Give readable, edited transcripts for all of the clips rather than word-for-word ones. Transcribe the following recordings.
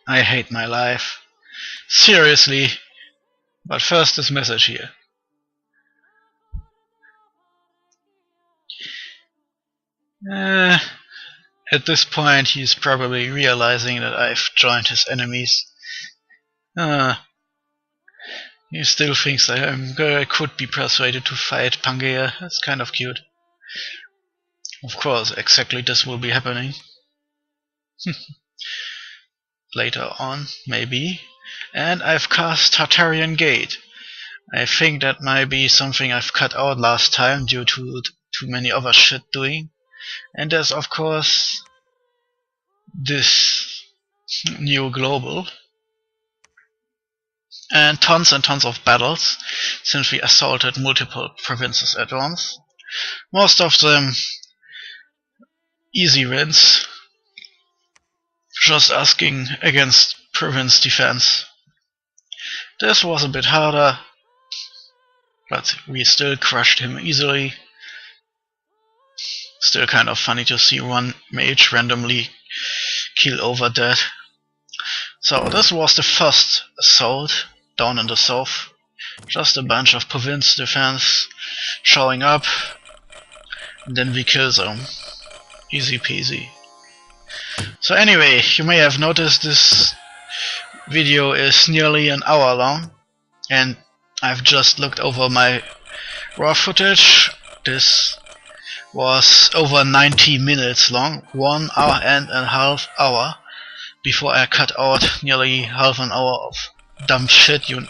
I hate my life. Seriously. But first this message here. At this point he's probably realizing that I've joined his enemies. He still thinks that I could be persuaded to fight Pangea. That's kind of cute. Of course, exactly this will be happening. Later on, maybe. And I've cast Tartarian Gate. I think that might be something I've cut out last time due to too many other shit doing. And there's of course this new global. And tons of battles, since we assaulted multiple provinces at once. Most of them easy wins, just asking against province defense. This was a bit harder, but we still crushed him easily. Still kind of funny to see one mage randomly kill over dead. So this was the first assault down in the south. Just a bunch of province defense showing up, and then we kill them. Easy peasy. So anyway, you may have noticed this video is nearly an hour long, and I've just looked over my raw footage. This was over 90 minutes long, 1 hour and a half hour, before I cut out nearly half an hour of dumb shit you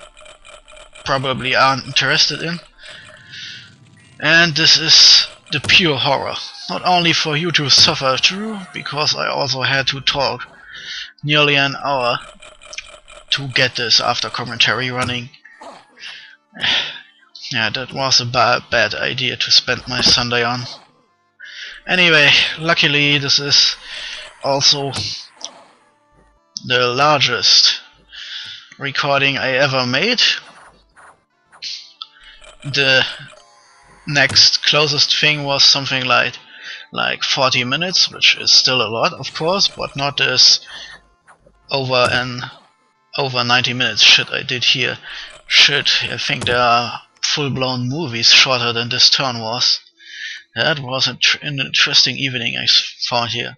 probably aren't interested in. And this is the pure horror. Not only for you to suffer through, because I also had to talk nearly an hour to get this after commentary running. Yeah, that was a bad idea to spend my Sunday on. Anyway, luckily this is also the largest recording I ever made. The next closest thing was something like 40 minutes, which is still a lot, of course, but not this over 90 minutes shit I did here. Shit, I think there are full-blown movies shorter than this turn was. That was an interesting evening I found here.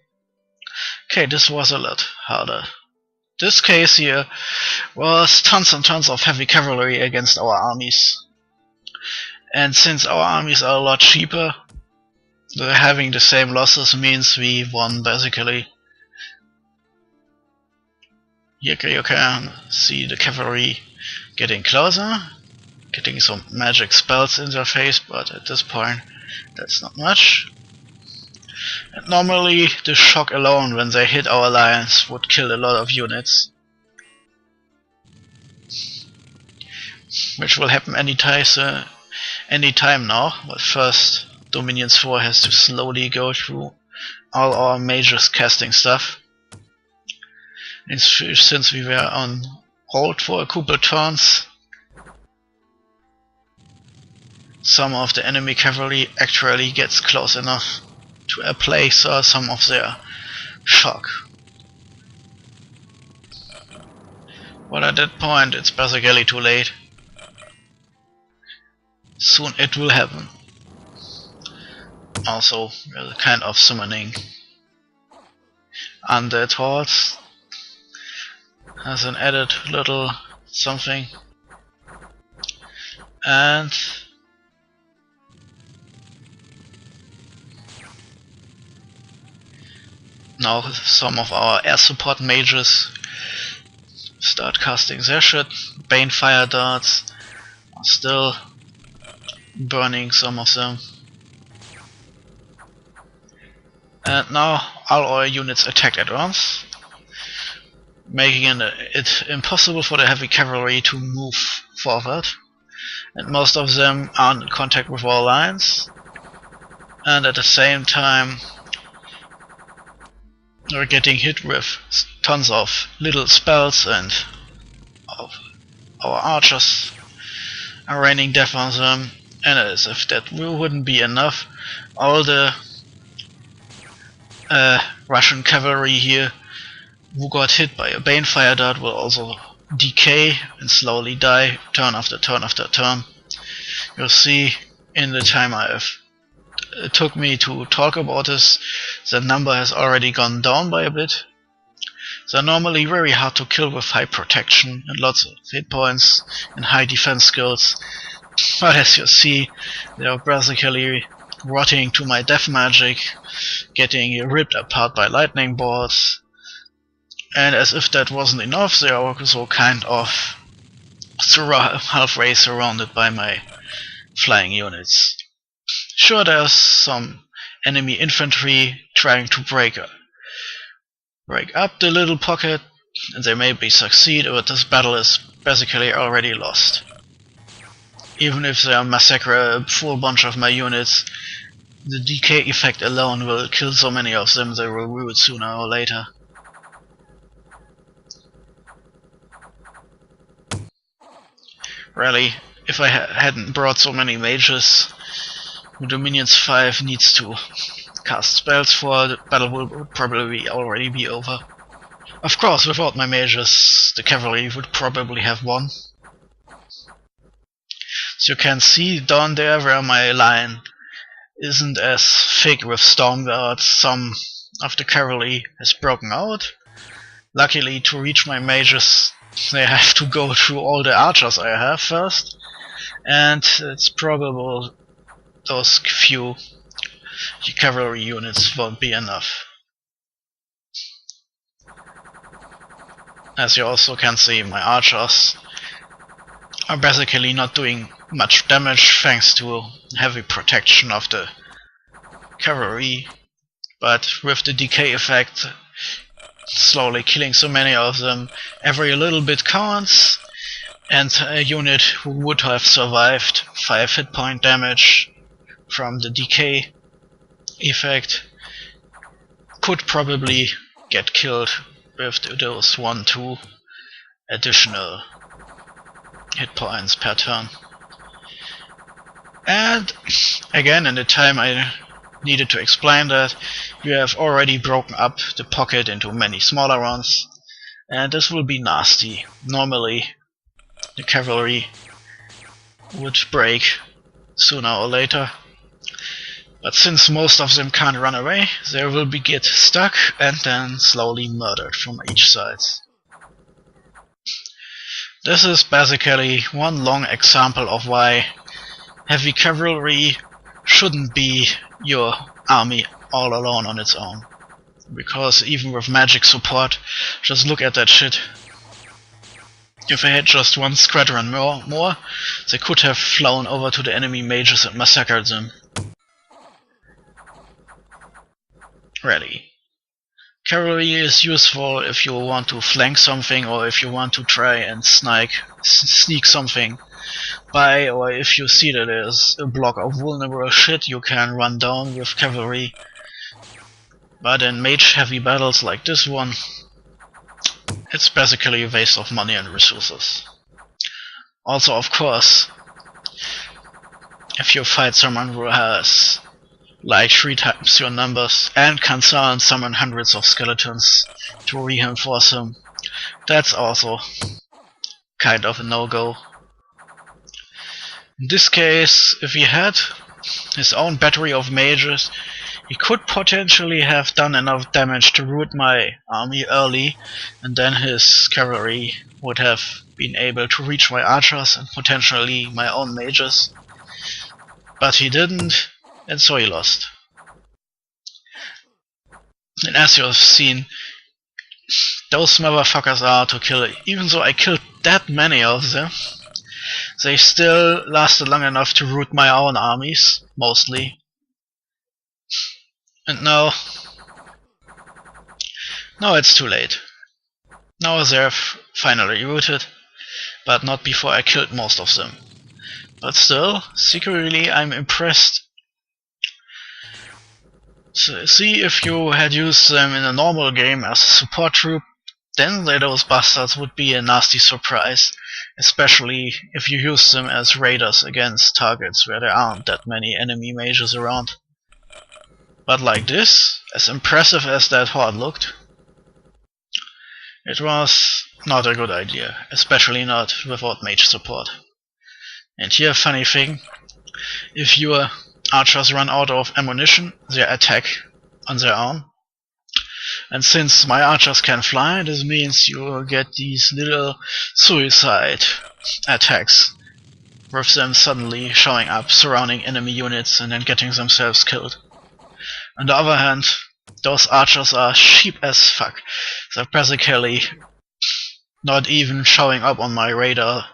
Okay, this was a lot harder. This case here was tons and tons of heavy cavalry against our armies. And since our armies are a lot cheaper, having the same losses means we won basically. Here you can see the cavalry getting closer, getting some magic spells in their face, but at this point that's not much. And normally the shock alone when they hit our lines would kill a lot of units, which will happen anytime now, but first Dominions 4 has to slowly go through all our mages casting stuff. And since we were on hold for a couple turns, some of the enemy cavalry actually gets close enough to apply some of their shock. But at that point it's basically too late. Soon it will happen. Also, we're kind of summoning undead hordes as an added little something. And now some of our air support mages start casting their shit. Bane fire darts are still burning some of them. And now all our units attack at once, making it impossible for the heavy cavalry to move forward. And most of them are in contact with our lines. And at the same time we're getting hit with tons of little spells, and our archers are raining death on them. And as if that wouldn't be enough, all the Russian cavalry here who got hit by a Banefire dart will also decay and slowly die turn after turn after turn. You'll see in the time it took me to talk about this, the number has already gone down by a bit. They're normally very hard to kill with high protection and lots of hit points and high defense skills, but as you see, they are basically rotting to my death magic, getting ripped apart by lightning bolts, and as if that wasn't enough, they are also kind of halfway surrounded by my flying units. Sure, there's some enemy infantry trying to break up the little pocket, and they maybe succeed, but this battle is basically already lost. Even if they massacre a full bunch of my units, the decay effect alone will kill so many of them they will root sooner or later. Really, if I hadn't brought so many mages, who Dominions 5 needs to cast spells for, the battle would probably already be over. Of course, without my mages, the cavalry would probably have won. So you can see down there where my line isn't as thick with storm guards, some of the cavalry has broken out. Luckily, to reach my mages, they have to go through all the archers I have first, and it's probable those few cavalry units won't be enough. As you also can see, my archers are basically not doing much damage thanks to heavy protection of the cavalry, but with the decay effect slowly killing so many of them, every little bit counts, and a unit who would have survived 5 hit point damage from the decay effect could probably get killed with those 1-2 additional hit points per turn. And again, in the time I needed to explain that, you have already broken up the pocket into many smaller ones, and this will be nasty. Normally the cavalry would break sooner or later, but since most of them can't run away, they will get stuck and then slowly murdered from each side. This is basically one long example of why heavy cavalry shouldn't be your army all alone on its own. Because even with magic support, just look at that shit. If they had just one squadron more, they could have flown over to the enemy mages and massacred them. Really. Cavalry is useful if you want to flank something, or if you want to try and sneak something by, or if you see that there's a block of vulnerable shit you can run down with cavalry. But in mage heavy battles like this one, it's basically a waste of money and resources. Also, of course, if you fight someone who has like 3 times your numbers and can summon hundreds of skeletons to reinforce him, that's also kind of a no-go. In this case, if he had his own battery of mages, he could potentially have done enough damage to root my army early, and then his cavalry would have been able to reach my archers and potentially my own mages. But he didn't, and so he lost. And as you have seen, those motherfuckers are to kill. Even though I killed that many of them, they still lasted long enough to root my own armies, mostly. And now it's too late. Now they're finally rooted, but not before I killed most of them. But still, secretly I'm impressed. So see, if you had used them in a normal game as a support troop, then those bastards would be a nasty surprise, especially if you use them as raiders against targets where there aren't that many enemy mages around. But like this, as impressive as that horde looked, It was not a good idea, especially not without mage support. And here, funny thing, if your archers run out of ammunition, they attack on their own. And since my archers can fly, this means you get these little suicide attacks, with them suddenly showing up, surrounding enemy units and then getting themselves killed. On the other hand, those archers are cheap as fuck. They're basically not even showing up on my radar,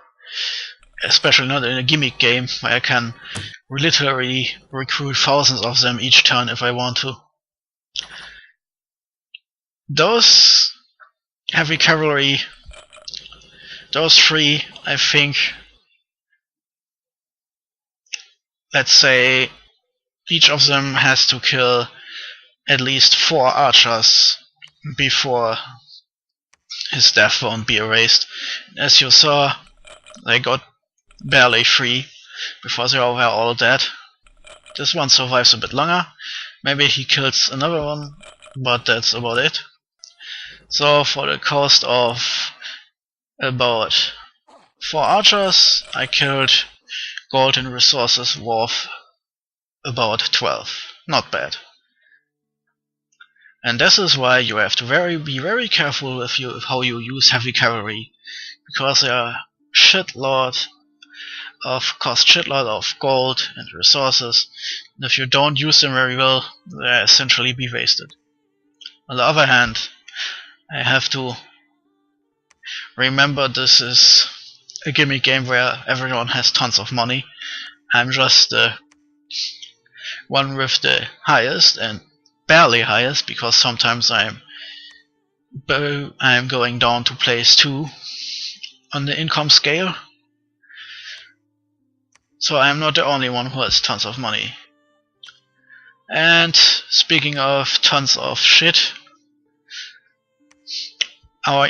especially not in a gimmick game where I can literally recruit thousands of them each turn if I want to. Those heavy cavalry, those three, I think, let's say each of them has to kill at least 4 archers before his death won't be erased. As you saw, they got barely 3 before they were all dead. This one survives a bit longer. Maybe he kills another one, but that's about it. So for the cost of about 4 archers, I killed gold and resources worth about 12. Not bad. And this is why you have to be very careful with how you use heavy cavalry, because they are cost shitload of gold and resources, and if you don't use them very well, they essentially be wasted. On the other hand, I have to remember this is a gimmick game where everyone has tons of money. I'm just the one with the highest, and barely highest, because sometimes I'm going down to place 2 on the income scale. So I'm not the only one who has tons of money. And speaking of tons of shit, our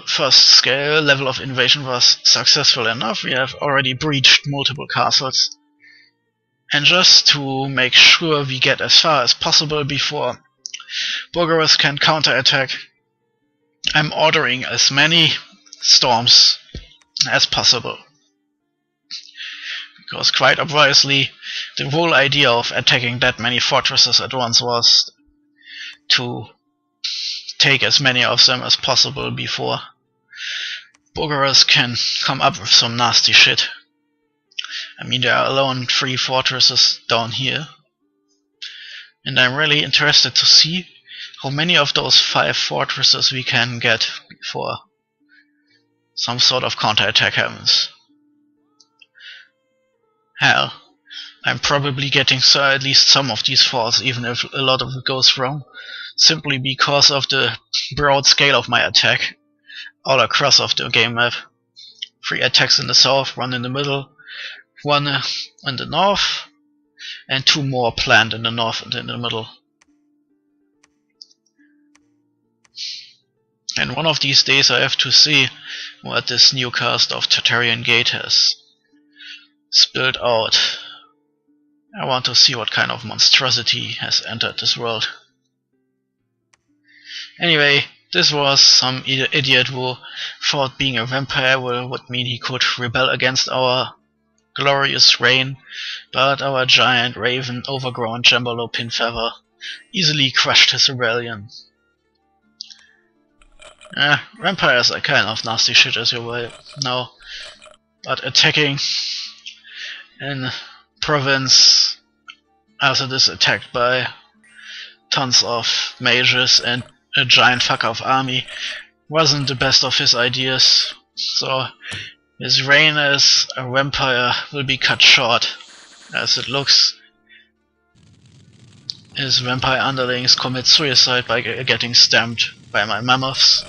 first scale level of invasion was successful enough. We have already breached multiple castles. And just to make sure we get as far as possible before Bogarus can counterattack, I'm ordering as many storms as possible. Because quite obviously, the whole idea of attacking that many fortresses at once was to take as many of them as possible before Bogarus can come up with some nasty shit. I mean, there are alone 3 fortresses down here, and I'm really interested to see how many of those 5 fortresses we can get before some sort of counterattack happens. Hell, I'm probably getting at least some of these forts, even if a lot of it goes wrong, simply because of the broad scale of my attack all across of the game map. 3 attacks in the south, 1 in the middle, 1 in the north, and 2 more planned in the north and in the middle. And one of these days I have to see what this new cast of Tartarian Gate has spilled out. I want to see what kind of monstrosity has entered this world. Anyway, this was some idiot who thought being a vampire would mean he could rebel against our glorious reign, but our giant raven overgrown Jambalo Pinfeather easily crushed his rebellion. Vampires are kind of nasty shit, as you well know, but attacking in province as it is attacked by tons of mages and a giant fuck off army wasn't the best of his ideas, so his reign as a vampire will be cut short. As it looks, his vampire underlings commit suicide by getting stamped by my mammoths.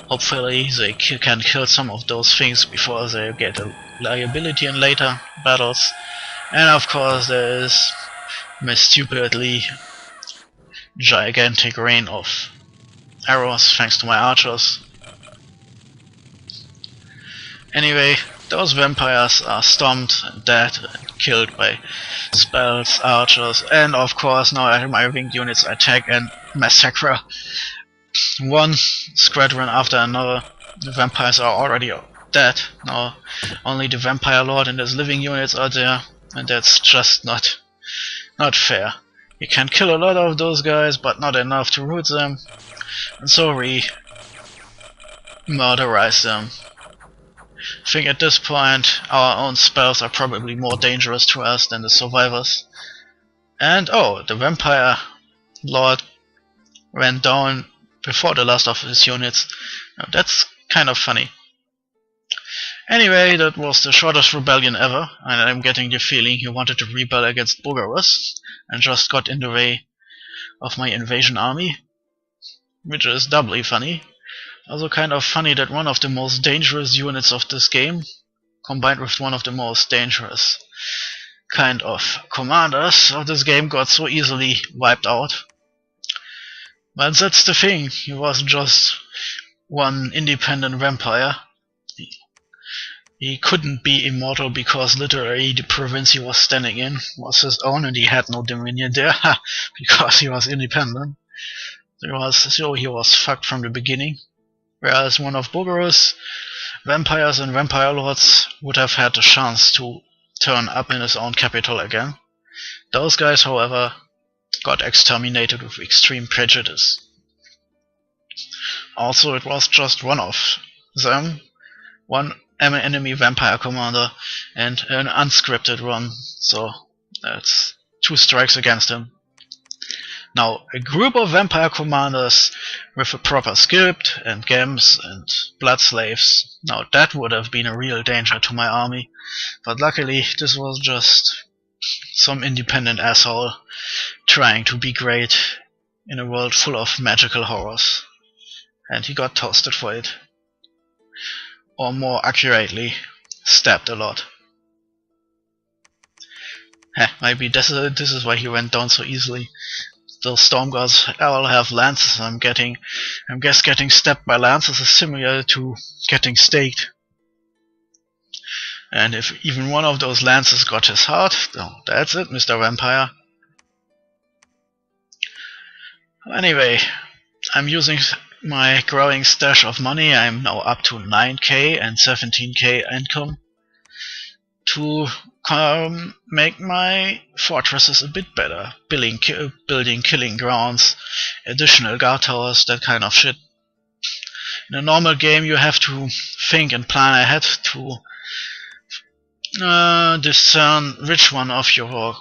Hopefully they can kill some of those things before they get a liability in later battles. And of course there is my stupidly gigantic rain of arrows thanks to my archers. Anyway, those vampires are stomped and dead and killed by spells, archers, and of course now my winged units attack and massacre one squadron after another. The vampires are already dead. Now only the vampire lord and his living units are there, and that's just not fair. You can kill a lot of those guys, but not enough to root them, and so we murderize them. I think at this point our own spells are probably more dangerous to us than the survivors. And oh, the vampire lord went down before the last of his units. Now that's kind of funny. Anyway, that was the shortest rebellion ever, and I'm getting the feeling he wanted to rebel against Bogarus and just got in the way of my invasion army, which is doubly funny. Also kind of funny that one of the most dangerous units of this game, combined with one of the most dangerous kind of commanders of this game, got so easily wiped out. But that's the thing, he wasn't just one independent vampire. He couldn't be immortal because literally the province he was standing in was his own and he had no dominion there because he was independent. So he was fucked from the beginning. Whereas one of Bogarus' vampires and vampire lords would have had the chance to turn up in his own capital again. Those guys, however, got exterminated with extreme prejudice. Also, it was just one of them, one enemy vampire commander and an unscripted one, so that's 2 strikes against him. Now, a group of vampire commanders with a proper script and gems and blood slaves, now that would have been a real danger to my army, but luckily this was just some independent asshole trying to be great in a world full of magical horrors, and he got toasted for it. Or more accurately, stabbed a lot. Maybe this is why he went down so easily. Those storm gods all have lances. I guess getting stabbed by lances is similar to getting staked. And if even one of those lances got his heart, oh, that's it, Mr. Vampire. Anyway, I'm using my growing stash of money. I'm now up to 9k and 17k income to make my fortresses a bit better, building killing grounds, additional guard towers, that kind of shit. In a normal game you have to think and plan ahead to discern which one of your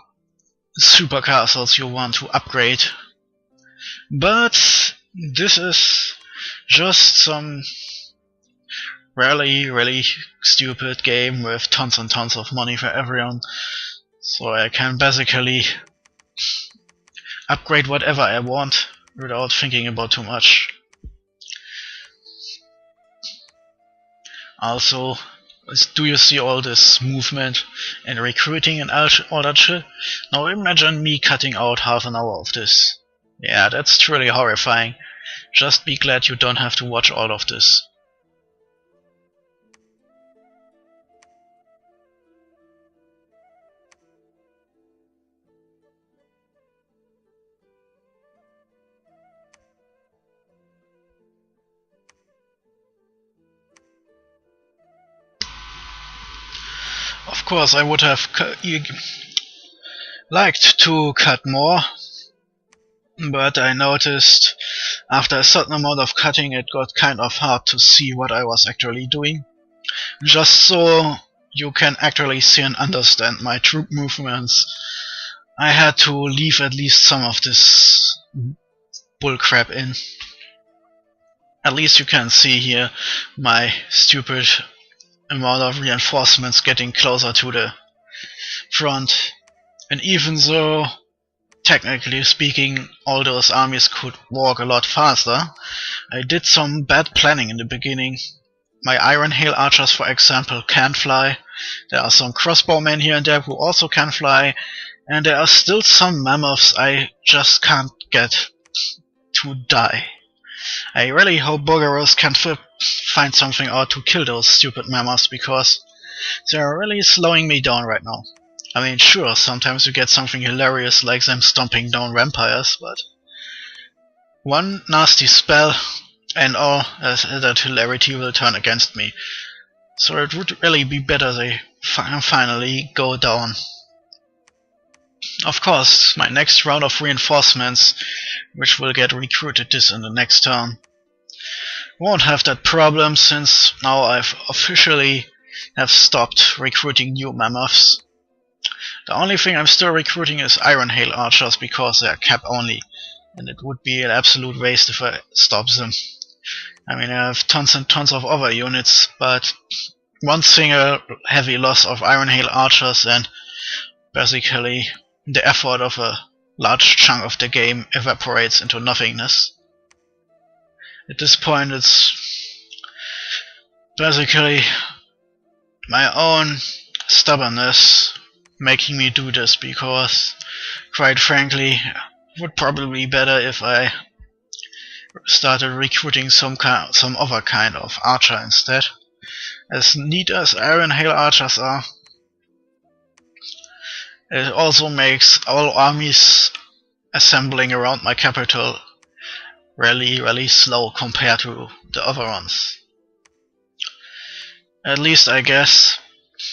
super castles you want to upgrade, but this is just some really stupid game with tons and tons of money for everyone, so I can basically upgrade whatever I want without thinking about too much. Also, do you see all this movement and recruiting and all that shit? Now imagine me cutting out half an hour of this. Yeah, that's truly horrifying. Just be glad you don't have to watch all of this. Of course, I would have liked to cut more, but I noticed after a certain amount of cutting it got kind of hard to see what I was actually doing. Just so you can actually see and understand my troop movements, I had to leave at least some of this bullcrap in. At least you can see here my stupid amount of reinforcements getting closer to the front, and even though technically speaking all those armies could walk a lot faster, I did some bad planning in the beginning. My Iron Hail archers, for example, can't fly. There are some crossbowmen here and there who also can fly, and there are still some mammoths I just can't get to die. I really hope Bogarus can find something out to kill those stupid mammoths, because they are really slowing me down right now. I mean, sure, sometimes you get something hilarious like them stomping down vampires, but one nasty spell and all that hilarity will turn against me. So it would really be better they finally go down. Of course, my next round of reinforcements, which will get recruited this in the next turn, won't have that problem since now I've officially have stopped recruiting new mammoths. The only thing I'm still recruiting is Iron Hail Archers because they are cap only, and it would be an absolute waste if I stop them. I mean, I have tons and tons of other units, but one single heavy loss of Iron Hail Archers and basically the effort of a large chunk of the game evaporates into nothingness. At this point it's basically my own stubbornness making me do this, because quite frankly it would probably be better if I started recruiting some other kind of archer instead. As neat as Iron Hail Archers are, it also makes all armies assembling around my capital really slow compared to the other ones. At least I guess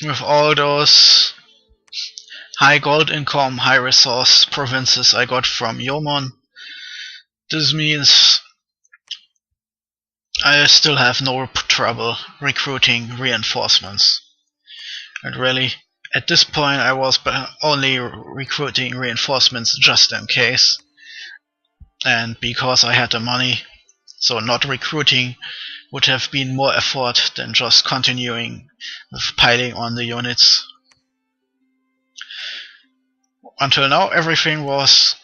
with all those high gold income, high resource provinces I got from Yomon, this means I still have no trouble recruiting reinforcements. And really, at this point I was only recruiting reinforcements just in case, and because I had the money, so not recruiting would have been more effort than just continuing with piling on the units. Until now everything was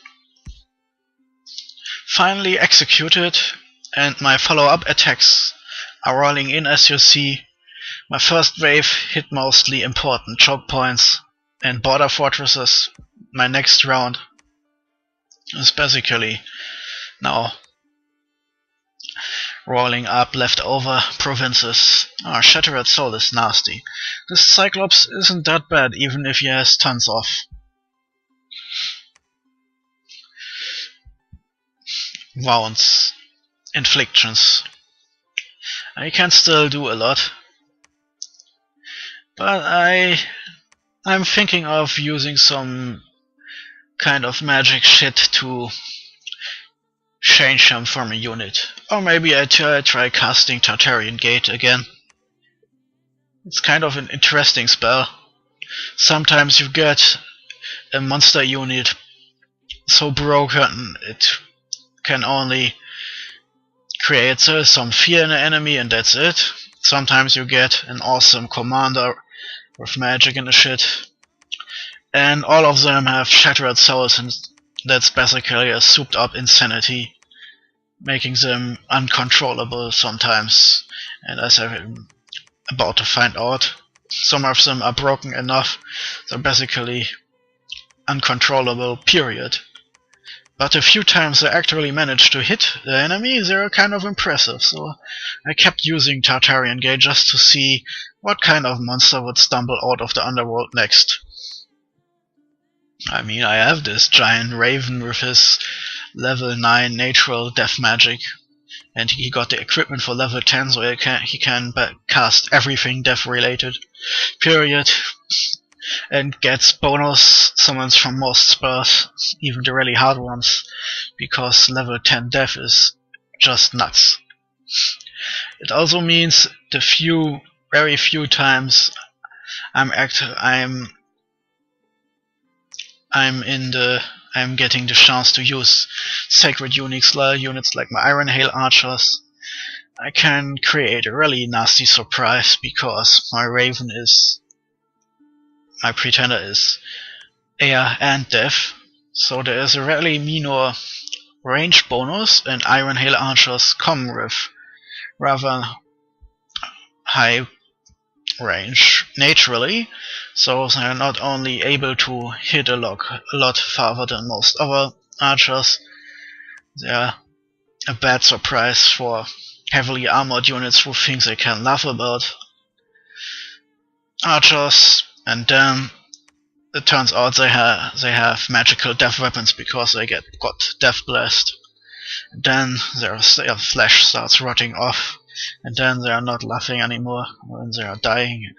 finally executed, and my follow-up attacks are rolling in as you see. My first wave hit mostly important choke points and border fortresses. My next round is basically now rolling up leftover provinces. Shattered Soul is nasty. This Cyclops isn't that bad even if he has tons of wounds, inflictions. I can still do a lot, but I'm thinking of using some kind of magic shit to change him from a unit. Or maybe I try casting Tartarian Gate again. It's kind of an interesting spell. Sometimes you get a monster unit so broken it can only create some fear in the enemy and that's it. Sometimes you get an awesome commander with magic and the shit. And all of them have Shattered Souls, and that's basically a souped up insanity, making them uncontrollable sometimes. And as I'm about to find out, some of them are broken enough, they're basically uncontrollable, period. But a few times I actually managed to hit the enemy, they're kind of impressive, so I kept using Tartarian Gate just to see what kind of monster would stumble out of the underworld next. I mean, I have this giant raven with his level 9 natural death magic, and he got the equipment for level 10, so he can cast everything death related, period, and gets bonus summons from most spells, even the really hard ones, because level 10 death is just nuts. It also means the very few times I'm getting the chance to use sacred units like my Iron Hail Archers, I can create a really nasty surprise, because my pretender is air and death, so there is a really minor range bonus, and Iron Hail Archers come with rather high range naturally, so they are not only able to hit a lot farther than most other archers, they are a bad surprise for heavily armored units who think they can laugh about archers. And then it turns out they have magical death weapons because they got Death Blast. Then their flesh starts rotting off, and then they are not laughing anymore, and they are dying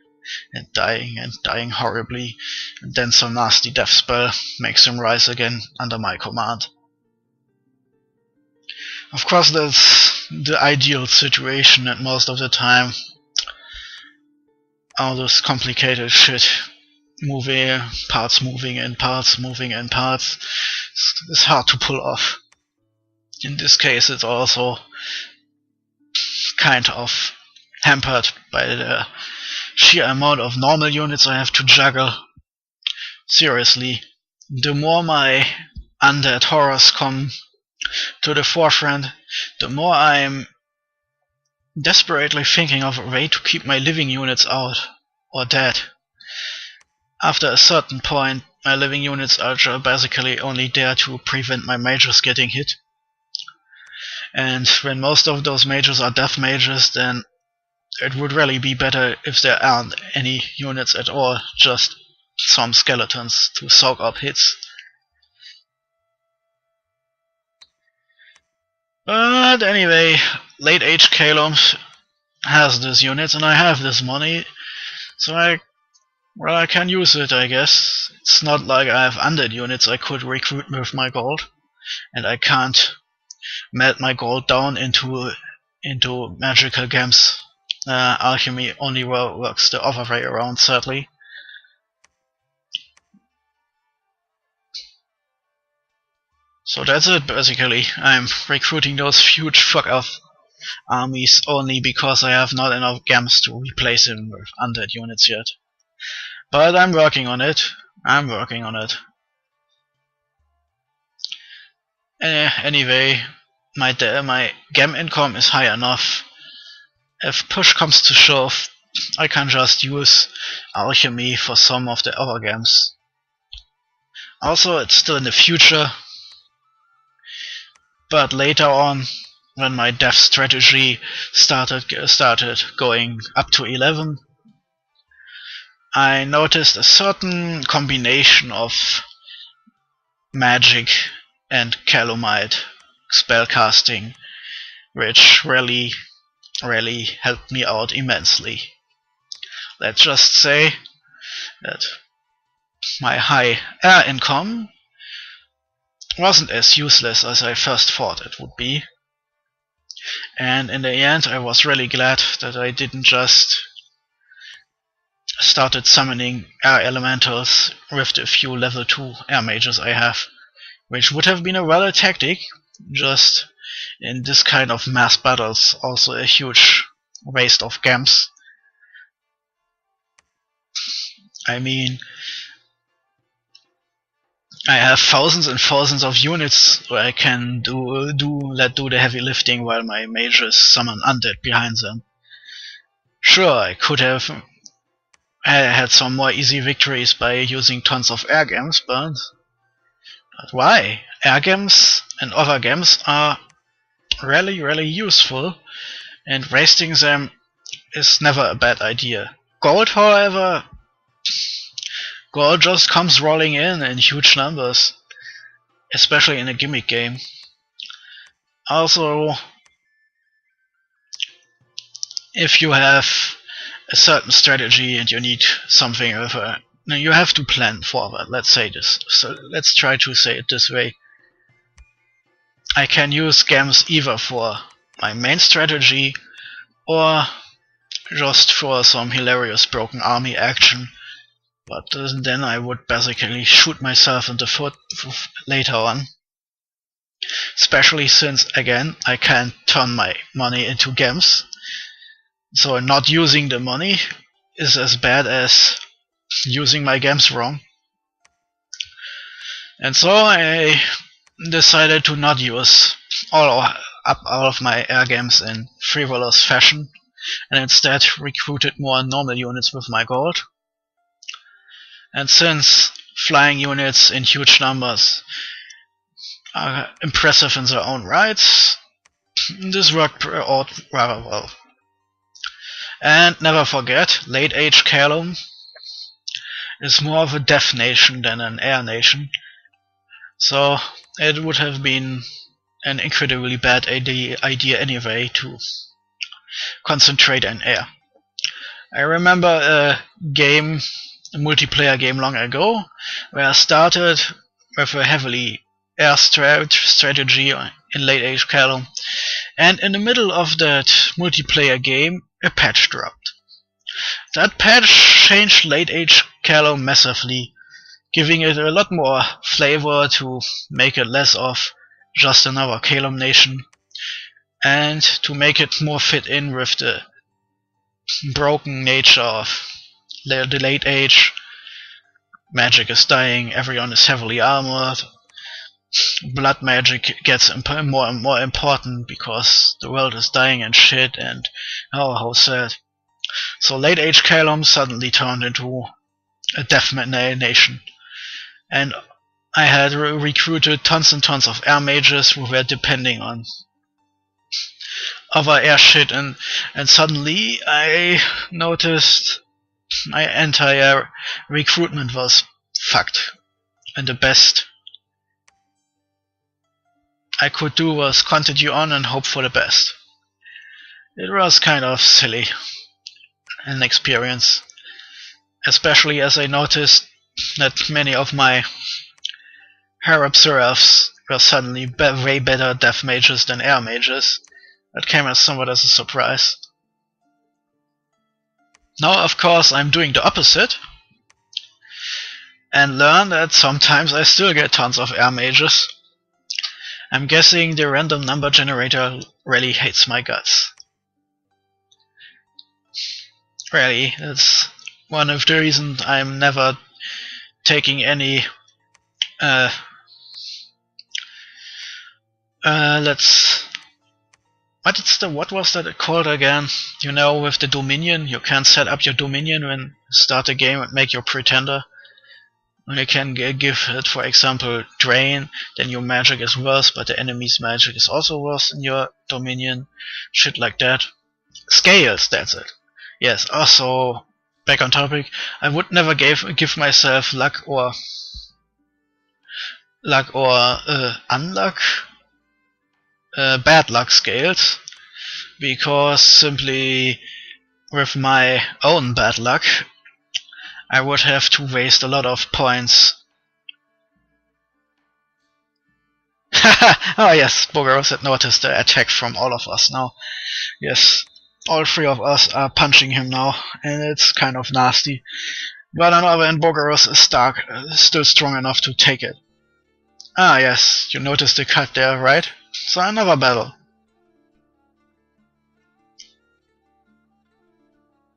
and dying and dying horribly, and then some nasty death spell makes them rise again under my command. Of course, that's the ideal situation, and most of the time all this complicated shit, parts moving in parts is hard to pull off. In this case, it's also kind of hampered by the sheer amount of normal units I have to juggle. Seriously, the more my undead horrors come to the forefront, the more I'm desperately thinking of a way to keep my living units out or dead. After a certain point, my living units are basically only there to prevent my mages getting hit. And when most of those mages are death mages, then it would really be better if there aren't any units at all, just some skeletons to soak up hits. But anyway, late age Caelum has these units and I have this money, so I can use it, I guess. It's not like I have undead units I could recruit with my gold, and I can't melt my gold down into magical gems. Alchemy only works the other way around, sadly. So that's it, basically. I'm recruiting those huge fuck-off armies only because I have not enough gems to replace them with undead units yet. But I'm working on it. Anyway, my gem income is high enough. If push comes to shove, I can just use alchemy for some of the other gems. Also, it's still in the future, but later on, when my death strategy started going up to 11, I noticed a certain combination of magic and Caelumite spellcasting, which really helped me out immensely. Let's just say that my high air income wasn't as useless as I first thought it would be, and in the end I was really glad that I didn't just started summoning air elementals with the few level 2 air mages I have, which would have been a valid tactic, just in this kind of mass battles also a huge waste of gems. I mean, I have thousands and thousands of units where I can let do the heavy lifting while my mages summon undead behind them. Sure, I could have had some more easy victories by using tons of air gems, but why? Air gems and other gems are really useful, and wasting them is never a bad idea. Gold, however, gold just comes rolling in huge numbers, especially in a gimmick game. Also, if you have a certain strategy and you need something you have to plan forward, let's say this. So let's try to say it this way. I can use gems either for my main strategy or just for some hilarious broken army action, but then I would basically shoot myself in the foot later on. Especially since, again, I can't turn my money into gems, so not using the money is as bad as using my gems wrong. And so I decided to not use all of my air gems in frivolous fashion, and instead recruited more normal units with my gold. And since flying units in huge numbers are impressive in their own rights, this worked out rather well. And never forget, late age Caelum is more of a death nation than an air nation, so it would have been an incredibly bad idea anyway to concentrate in air. I remember a multiplayer game long ago, where I started with a heavily air strategy in late age Caelum, and in the middle of that multiplayer game, a patch dropped. That patch changed late age Caelum massively, giving it a lot more flavor to make it less of just another Caelum nation, and to make it more fit in with the broken nature of the late age. Magic is dying, everyone is heavily armored, blood magic gets more and more important because the world is dying and shit, and oh, how sad. So late age Caelum suddenly turned into a death nation, and I had recruited tons and tons of air mages who were depending on other air shit, and suddenly I noticed my entire recruitment was fucked, and the best I could do was continue on and hope for the best. It was kind of silly an experience, especially as I noticed that many of my Harab Seraphs were suddenly way better death mages than air mages. That came as somewhat as a surprise. Now, of course, I'm doing the opposite, and learn that sometimes I still get tons of air mages. I'm guessing the random number generator really hates my guts. Really, that's one of the reasons I'm never taking any what was that called again? You know, with the Dominion, you can set up your Dominion when you start a game and make your pretender. You can give it, for example, Drain, then your magic is worse, but the enemy's magic is also worse in your Dominion. Shit like that. Scales, that's it. Yes, also, back on topic, I would never give myself luck or unluck, bad luck scales, because simply with my own bad luck I would have to waste a lot of points. Oh yes, Bogarus had noticed the attack from all of us now. Yes, all three of us are punching him now, and it's kind of nasty. But on the other hand, Bogarus is still strong enough to take it. Ah yes, you noticed the cut there, right? So another battle.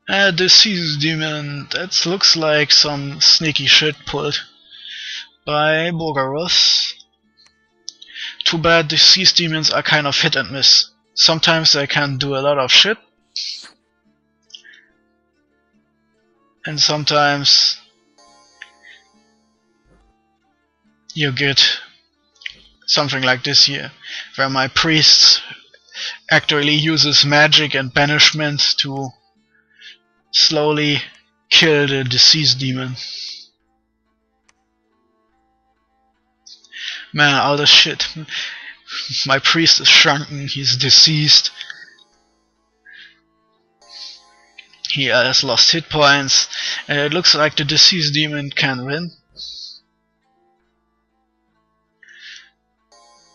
A Disease Demon, that looks like some sneaky shit pulled by Bogarus. Too bad Disease Demons are kind of hit and miss. Sometimes they can do a lot of shit, and sometimes you get something like this here, where my priest actually uses magic and banishment to slowly kill the Disease Demon. Man, all this shit. My priest is shrunken, he's deceased. He has lost hit points, and it looks like the Disease Demon can win.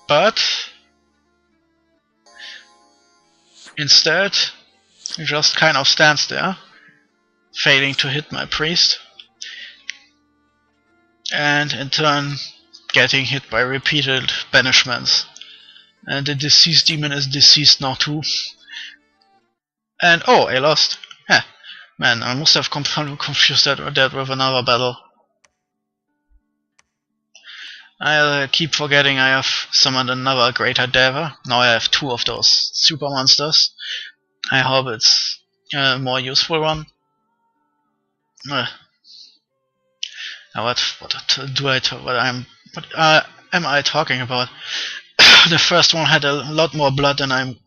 But instead, he just kind of stands there, failing to hit my priest, and in turn getting hit by repeated banishments. And the Disease Demon is deceased now too. And oh, I lost. Heh. Man, I must have confused that with another battle. I keep forgetting I have summoned another Greater Deva. Now I have two of those super monsters. I hope it's a more useful one. What am I talking about? The first one had a lot more blood than I'm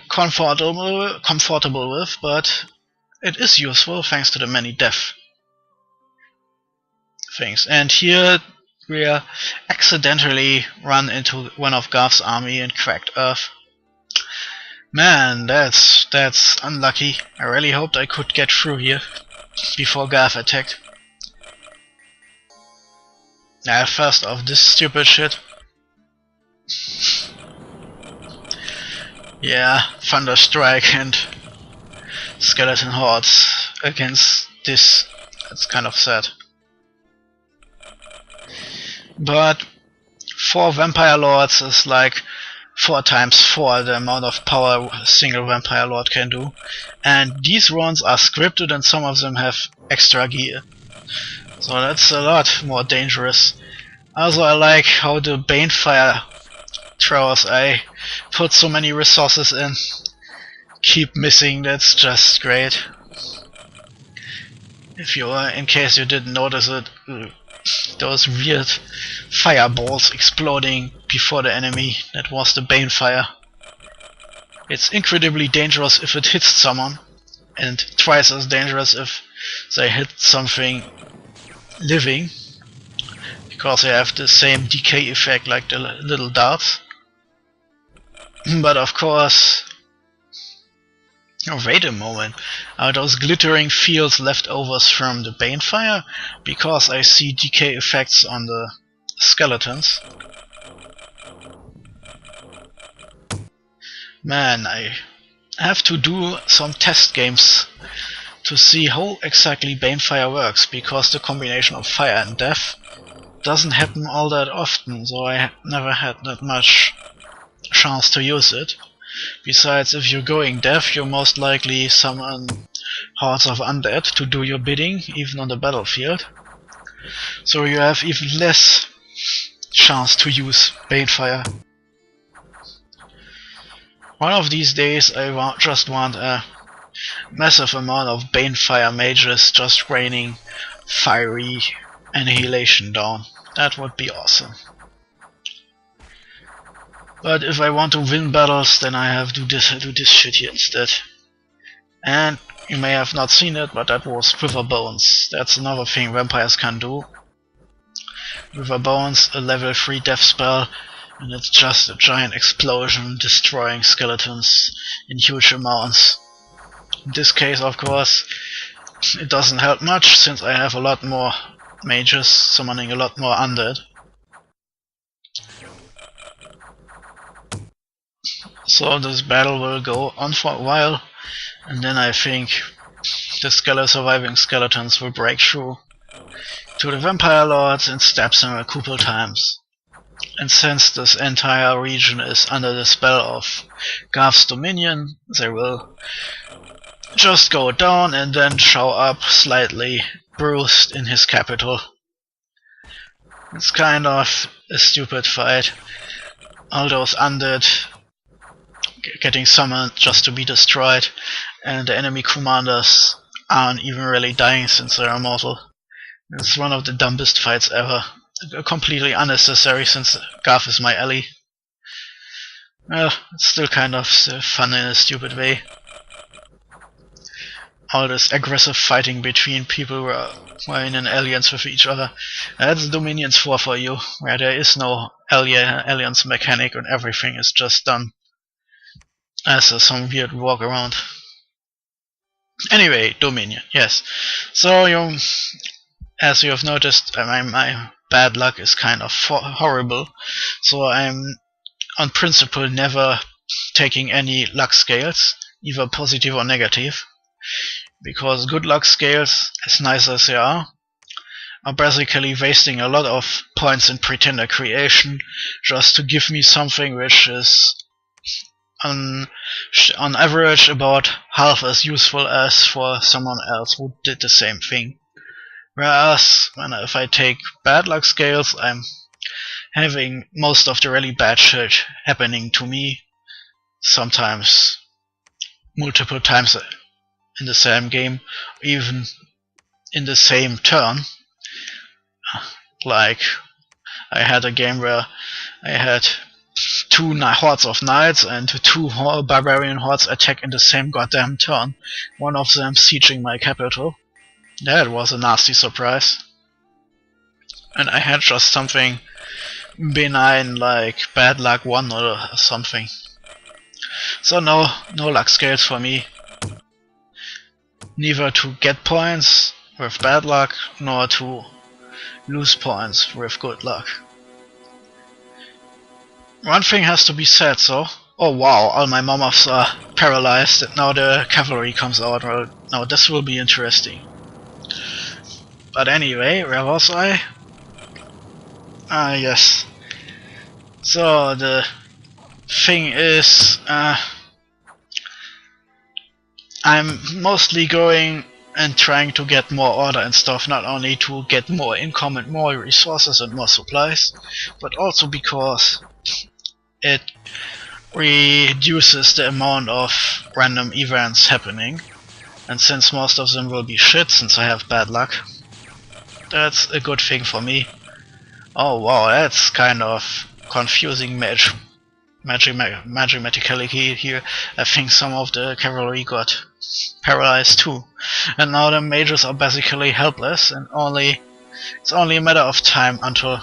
comfortable with, but it is useful thanks to the many death things. And here we accidentally run into one of Garth's army and cracked Earth. Man, that's unlucky. I really hoped I could get through here before Garth attacked. First off, this stupid shit. Yeah, Thunder Strike and Skeleton Hordes against this. That's kind of sad. But 4 Vampire Lords is like 4 times 4 the amount of power a single Vampire Lord can do. And these ones are scripted and some of them have extra gear. So that's a lot more dangerous. Also, I like how the Banefire throwers I put so many resources in keep missing. That's just great. If you in case you didn't notice it, those weird fireballs exploding before the enemy, that was the Banefire. It's incredibly dangerous if it hits someone, and twice as dangerous if they hit something living, because they have the same decay effect like the little darts. But of course... Oh, wait a moment. Are those glittering fields leftovers from the Banefire? Because I see decay effects on the skeletons. Man, I have to do some test games to see how exactly Banefire works, because the combination of fire and death doesn't happen all that often, so I never had that much chance to use it. Besides, if you're going deaf, you most likely summon hordes of undead to do your bidding, even on the battlefield. So you have even less chance to use Banefire. One of these days I just want a massive amount of Banefire mages just raining fiery annihilation down. That would be awesome. But if I want to win battles, then I have to do this shit here instead. And you may have not seen it, but that was River Bones. That's another thing vampires can do. River Bones, a level 3 death spell, and it's just a giant explosion destroying skeletons in huge amounts. In this case, of course, it doesn't help much, since I have a lot more mages summoning a lot more undead. So this battle will go on for a while, and then I think the surviving skeletons will break through to the Vampire Lords and stab them a couple times. And since this entire region is under the spell of Garth's dominion, they will just go down and then show up slightly bruised in his capital. It's kind of a stupid fight. All those undead getting summoned just to be destroyed, and the enemy commanders aren't even really dying since they're immortal. It's one of the dumbest fights ever. Completely unnecessary since Garth is my ally. Well, it's still kind of fun in a stupid way. All this aggressive fighting between people who are in an alliance with each other. That's Dominions 4 for you, where there is no alliance mechanic and everything is just done as some weird walk around. Anyway, Dominion, yes. So as you have noticed, my bad luck is kind of horrible. So I'm on principle never taking any luck scales, either positive or negative, because good luck scales, as nice as they are basically wasting a lot of points in pretender creation just to give me something which is on average about half as useful as for someone else who did the same thing. Whereas if I take bad luck scales, I'm having most of the really bad shit happening to me, sometimes multiple times in the same game, even in the same turn. Like, I had a game where I had 2 hordes of knights and 2 barbarian hordes attack in the same goddamn turn, one of them sieging my capital. That was a nasty surprise. and I had just something benign like bad luck 1 or something. So no luck scales for me. Neither to get points with bad luck, nor to lose points with good luck. One thing has to be said though. Oh wow, all my mammoths are paralyzed and now the cavalry comes out. Well, now this will be interesting. But anyway, where was I? Ah yes. So the thing is, I'm mostly going and trying to get more order and stuff, not only to get more income and more resources and more supplies, but also because it reduces the amount of random events happening, and since most of them will be shit since I have bad luck, that's a good thing for me. Oh wow, that's kind of confusing magically here. I think some of the cavalry got paralyzed too, and now the mages are basically helpless, and it's only a matter of time until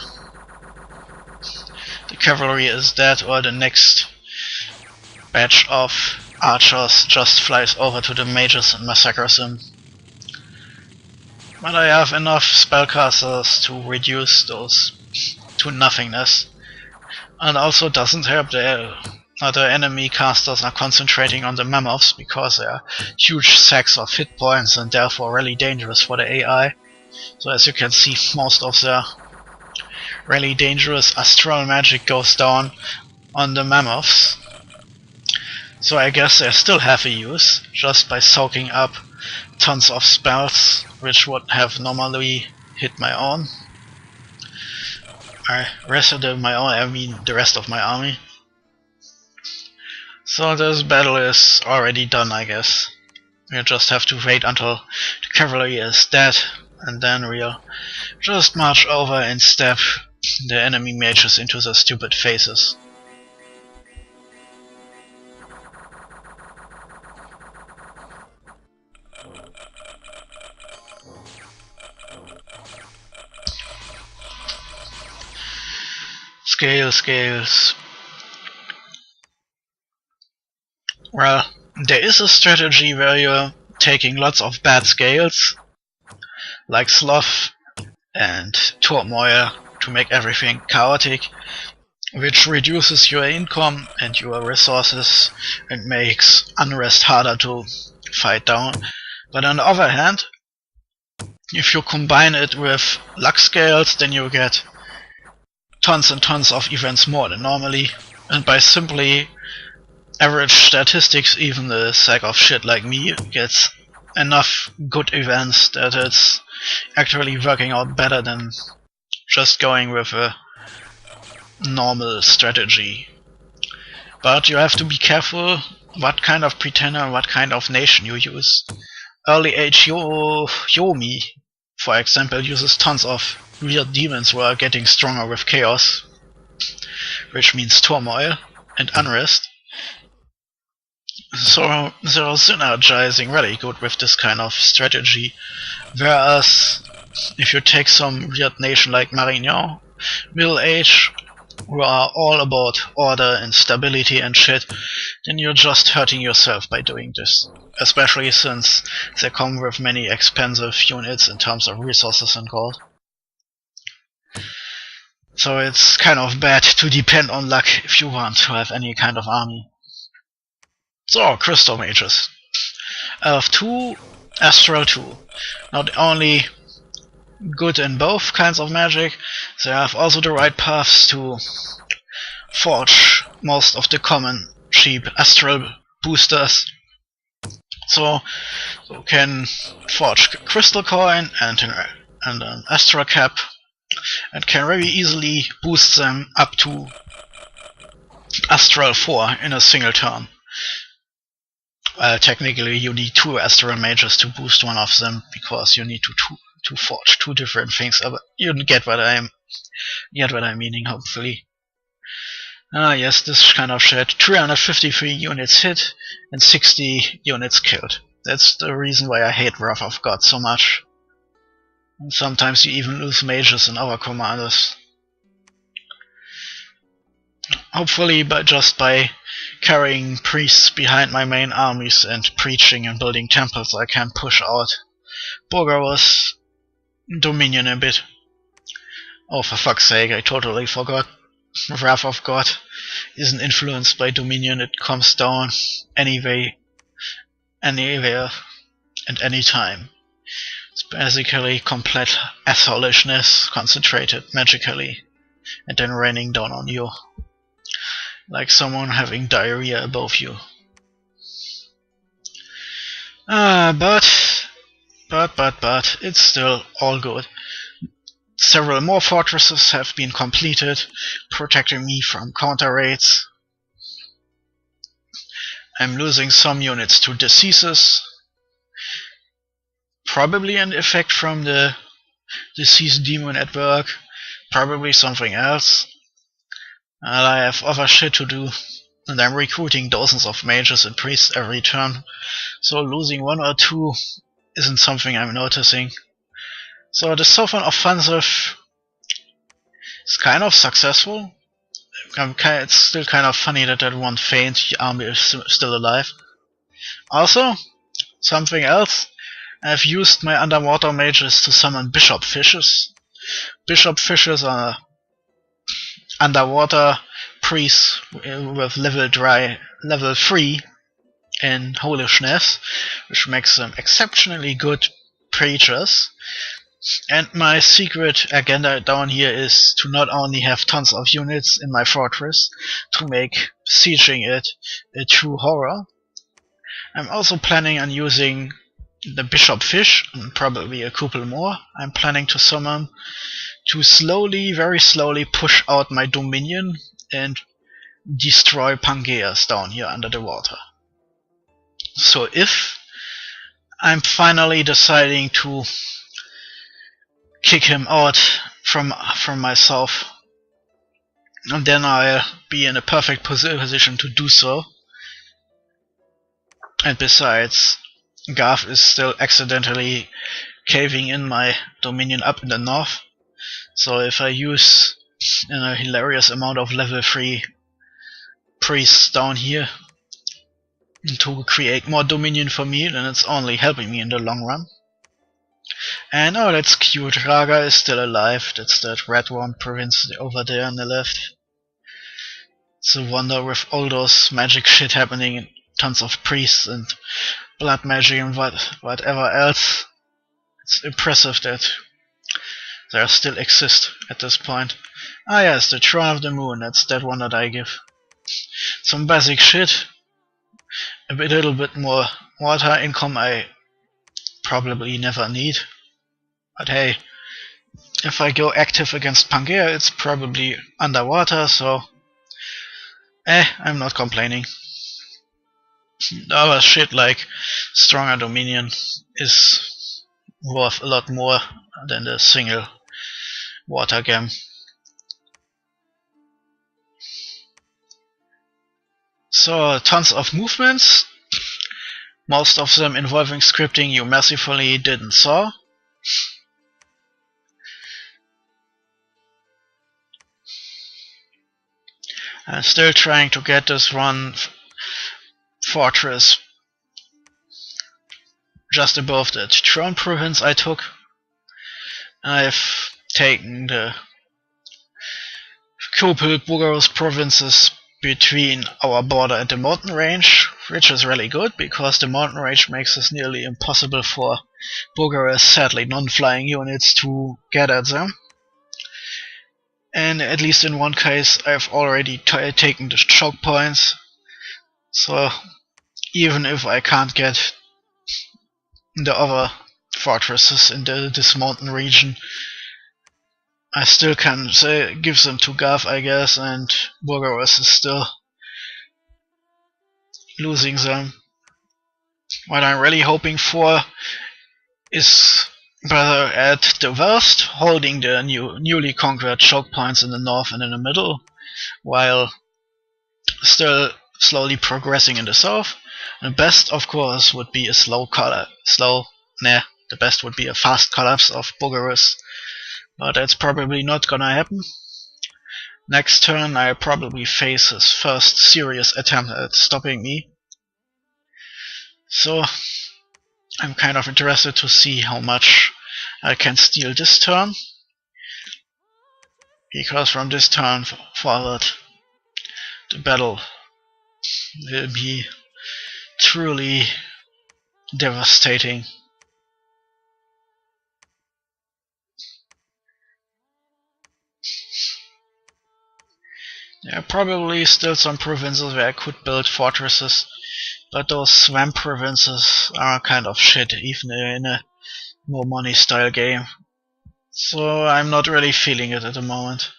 the cavalry is dead or the next batch of archers just flies over to the mages and massacres them. But I have enough spellcasters to reduce those to nothingness, and also doesn't help the other enemy casters are concentrating on the mammoths because they are huge sacks of hit points and therefore really dangerous for the AI. So as you can see, most of their really dangerous astral magic goes down on the mammoths. So I guess they still have a use, just by soaking up tons of spells, which would have normally hit my own. I mean the rest of my army. So this battle is already done, I guess. We'll just have to wait until the cavalry is dead, and then we'll just march over and stab the enemy mages into their stupid faces. Scales. Well, there is a strategy where you're taking lots of bad scales, like sloth and turmoil, to make everything chaotic, which reduces your income and your resources and makes unrest harder to fight down. But on the other hand, if you combine it with luck scales, then you get tons and tons of events more than normally, and by simply average statistics, even the sack of shit like me gets enough good events that it's actually working out better than just going with a normal strategy. But you have to be careful what kind of pretender and what kind of nation you use. Early age Yomi, for example, uses tons of weird demons who are getting stronger with chaos, which means turmoil and unrest. So they're synergizing really good with this kind of strategy. Whereas if you take some weird nation like Marignan, middle age, who are all about order and stability and shit, then you're just hurting yourself by doing this. Especially since they come with many expensive units in terms of resources and gold. So it's kind of bad to depend on luck if you want to have any kind of army. So, crystal mages. Elf 2, Astral 2. Not only good in both kinds of magic, they have also the right paths to forge most of the common cheap astral boosters. So you can forge crystal coin and an astral cap, and can very easily boost them up to Astral 4 in a single turn. Technically you need 2 astral mages to boost one of them, because you need to forge 2 different things. But you get what I'm meaning, hopefully. Yes, this kind of shit. 353 units hit and 60 units killed. That's the reason why I hate Wrath of God so much. And sometimes you even lose mages and other commanders. Hopefully just by carrying priests behind my main armies and preaching and building temples, I can push out Bogarus Dominion a bit. Oh, for fuck's sake, I totally forgot. Wrath of God isn't influenced by Dominion, it comes down anyway, anywhere, and anytime. It's basically complete assholishness concentrated magically, and then raining down on you. Like someone having diarrhea above you. But, it's still all good. Several more fortresses have been completed, protecting me from counter raids. I'm losing some units to diseases. Probably an effect from the disease demon at work. Probably something else. And I have other shit to do. And I'm recruiting dozens of mages and priests every turn. So losing one or two isn't something I'm noticing. So the Southern Offensive is kind of successful. It's still kind of funny that that one faint army is still alive. Also, something else, I've used my underwater mages to summon bishop fishes. Bishop fishes are underwater priests with level 3 in holishness, which makes them exceptionally good preachers. And my secret agenda down here is to not only have tons of units in my fortress to make sieging it a true horror. I'm also planning on using the bishop fish and probably a couple more. I'm planning to summon to slowly, very slowly push out my dominion and destroy Pangaeas down here under the water. So if I'm finally deciding to kick him out from myself, and then I'll be in a perfect position to do so. And besides, Garth is still accidentally caving in my dominion up in the north, so if I use a hilarious amount of level 3 priests down here to create more dominion for me, then it's only helping me in the long run. And oh, that's cute, Raga is still alive. That's that red one province over there on the left. It's a wonder with all those magic shit happening and tons of priests and blood magic and whatever else. It's impressive that they still exist at this point. Ah yes, the Throne of the Moon, that's that one that I give. Some basic shit. A little bit more water income I probably never need. But hey, if I go active against Pangaea, it's probably underwater, so I'm not complaining. Other shit like stronger dominion is worth a lot more than the single water gem. So tons of movements, most of them involving scripting you mercifully didn't saw. I'm still trying to get this one fortress just above that Throne province I took. I've taken the couple Bogarus provinces between our border and the mountain range, which is really good because the mountain range makes it nearly impossible for Bogarus, sadly non-flying units to get at them. And at least in one case I've already taken the choke points, so even if I can't get the other fortresses in this mountain region, I still can give them to Garth, I guess, and Bogarus is still losing them. What I'm really hoping for is rather at the worst holding the newly conquered choke points in the north and in the middle, while still slowly progressing in the south. The best, of course, would be a slow The best would be a fast collapse of Bogarus, but that's probably not gonna happen. Next turn I'll probably face his first serious attempt at stopping me. So I'm kind of interested to see how much I can steal this turn, because from this turn forward the battle will be truly devastating. There are probably still some provinces where I could build fortresses, but those swamp provinces are kind of shit, even in a more money style game. So I'm not really feeling it at the moment.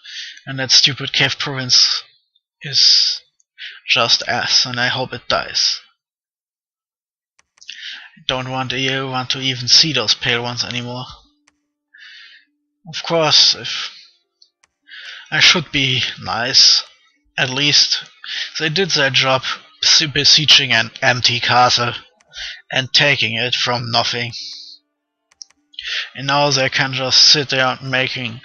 And that stupid cave province is just ass, and I hope it dies. I don't want to even see those pale ones anymore. Of course, if I should be nice. At least they did their job besieging an empty castle and taking it from nothing. And now they can just sit there making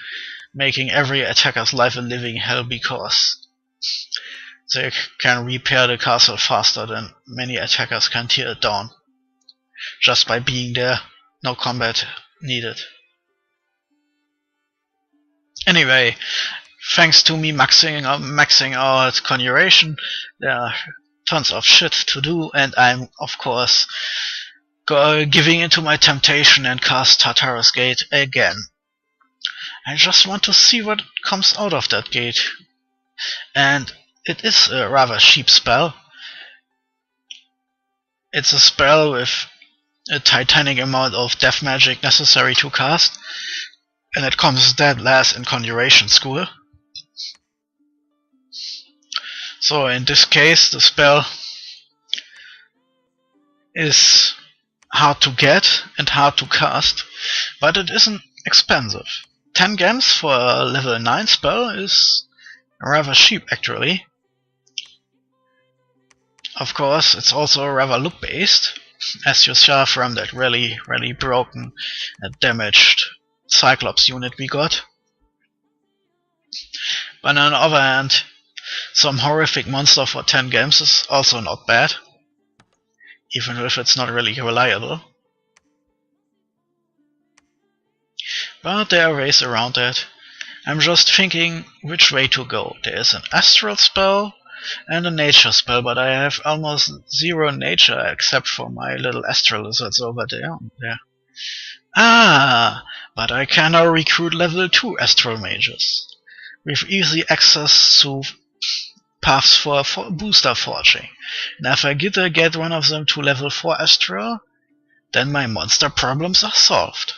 every attacker's life a living hell, because they can repair the castle faster than many attackers can tear it down. Just by being there, no combat needed. Anyway, thanks to me maxing out conjuration, there are tons of shit to do, and I'm of course giving into my temptation and cast Tartarus Gate again. I just want to see what comes out of that gate. And it is a rather cheap spell. It's a spell with a titanic amount of death magic necessary to cast, and it comes dead last in Conjuration School. So in this case the spell is hard to get and hard to cast, but it isn't expensive. 10 gems for a level 9 spell is rather cheap actually. Of course, it's also rather look based, as you saw from that really broken and damaged Cyclops unit we got. But on the other hand, some horrific monster for 10 gems is also not bad, even if it's not really reliable. But there are ways around that. I'm just thinking which way to go. There is an astral spell and a nature spell, but I have almost zero nature except for my little astral lizards over there. But I can now recruit level 2 astral mages with easy access to paths for booster forging. And if I get one of them to level 4 astral, then my monster problems are solved.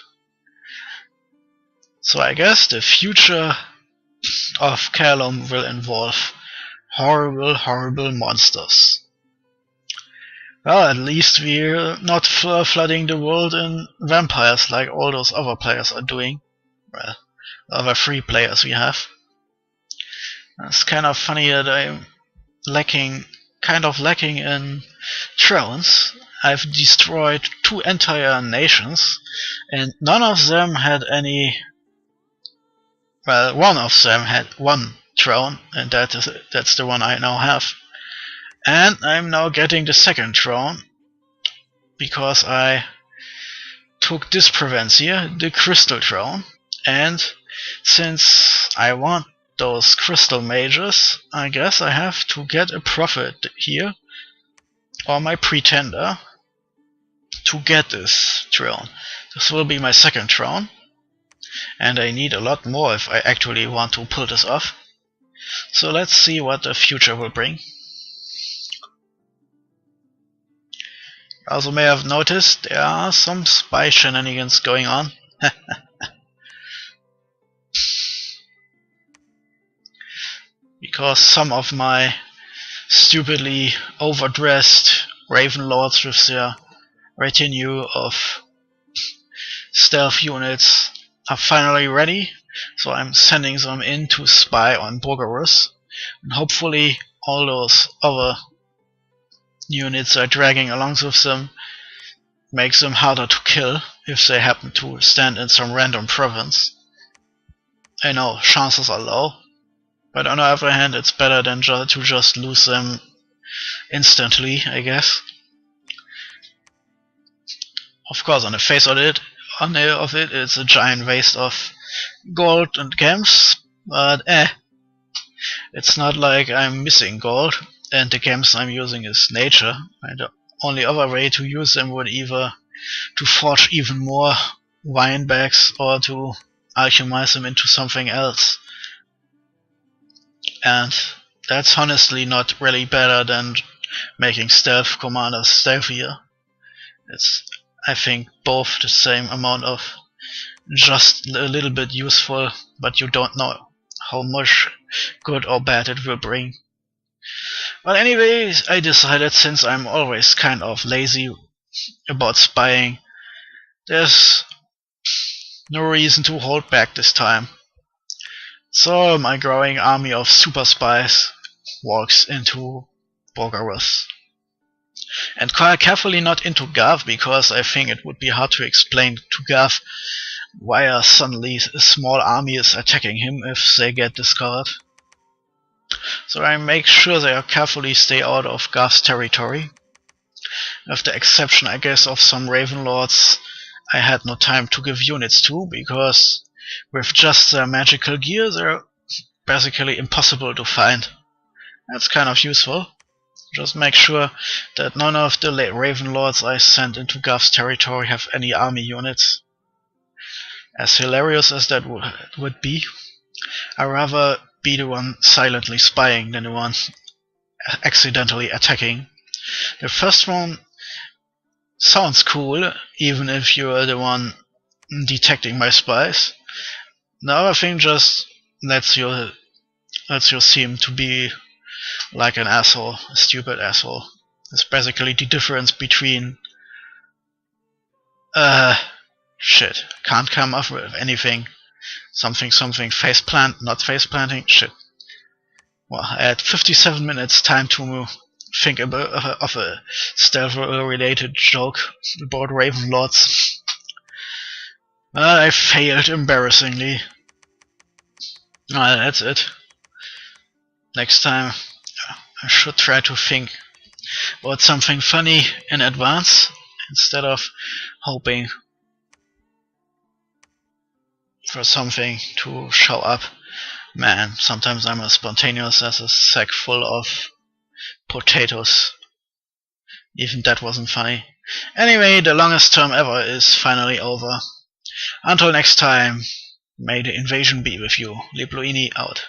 So I guess the future of Caelum will involve horrible monsters. Well, at least we're not flooding the world in vampires like all those other players are doing. Well, other free players we have. It's kind of funny that I'm kind of lacking in thrones. I've destroyed 2 entire nations, and none of them had any. Well, one of them had 1 throne, and that's the one I now have. And I'm now getting the 2nd throne, because I took this province here, the Crystal Throne, and since I want those crystal mages, I guess I have to get a prophet here, or my pretender, to get this throne. This will be my 2nd throne, and I need a lot more if I actually want to pull this off. So let's see what the future will bring. You also may have noticed there are some spy shenanigans going on. Because some of my stupidly overdressed Raven Lords with their retinue of stealth units are finally ready, so I'm sending them in to spy on Bogarus, and hopefully all those other units are dragging along with them, makes them harder to kill if they happen to stand in some random province. I know chances are low, but on the other hand it's better than to just lose them instantly, I guess. Of course, on the face of it, it's a giant waste of gold and gems, but it's not like I'm missing gold, and the gems I'm using is nature, and the only other way to use them would either to forge even more wine bags or to alchemize them into something else. And that's honestly not really better than making stealth commanders stealthier. It's, I think, both the same amount of just a little bit useful, but you don't know how much good or bad it will bring. But anyways, I decided, since I'm always kind of lazy about spying, there's no reason to hold back this time. So my growing army of super spies walks into Bogarus. And carefully not into Gav, because I think it would be hard to explain to Gav why suddenly a small army is attacking him if they get discovered. So I make sure they carefully stay out of Gav's territory. With the exception, I guess, of some Raven Lords I had no time to give units to, because with just their magical gear they're basically impossible to find. That's kind of useful. Just make sure that none of the late Raven Lords I sent into Gav's territory have any army units. As hilarious as that would be, I'd rather be the one silently spying than the one accidentally attacking. The first one sounds cool, even if you're the one detecting my spies. The other thing just lets you seem to be like an asshole, a stupid asshole. It's basically the difference between shit, can't come up with anything. Something not face planting, shit. Well, I had 57 minutes time to think of a stealth related joke about Raven Lords. I failed embarrassingly. That's it. Next time I should try to think about something funny in advance instead of hoping for something to show up. Man, sometimes I'm as spontaneous as a sack full of potatoes. Even that wasn't funny. Anyway, the longest term ever is finally over. Until next time, may the invasion be with you. Libluini out.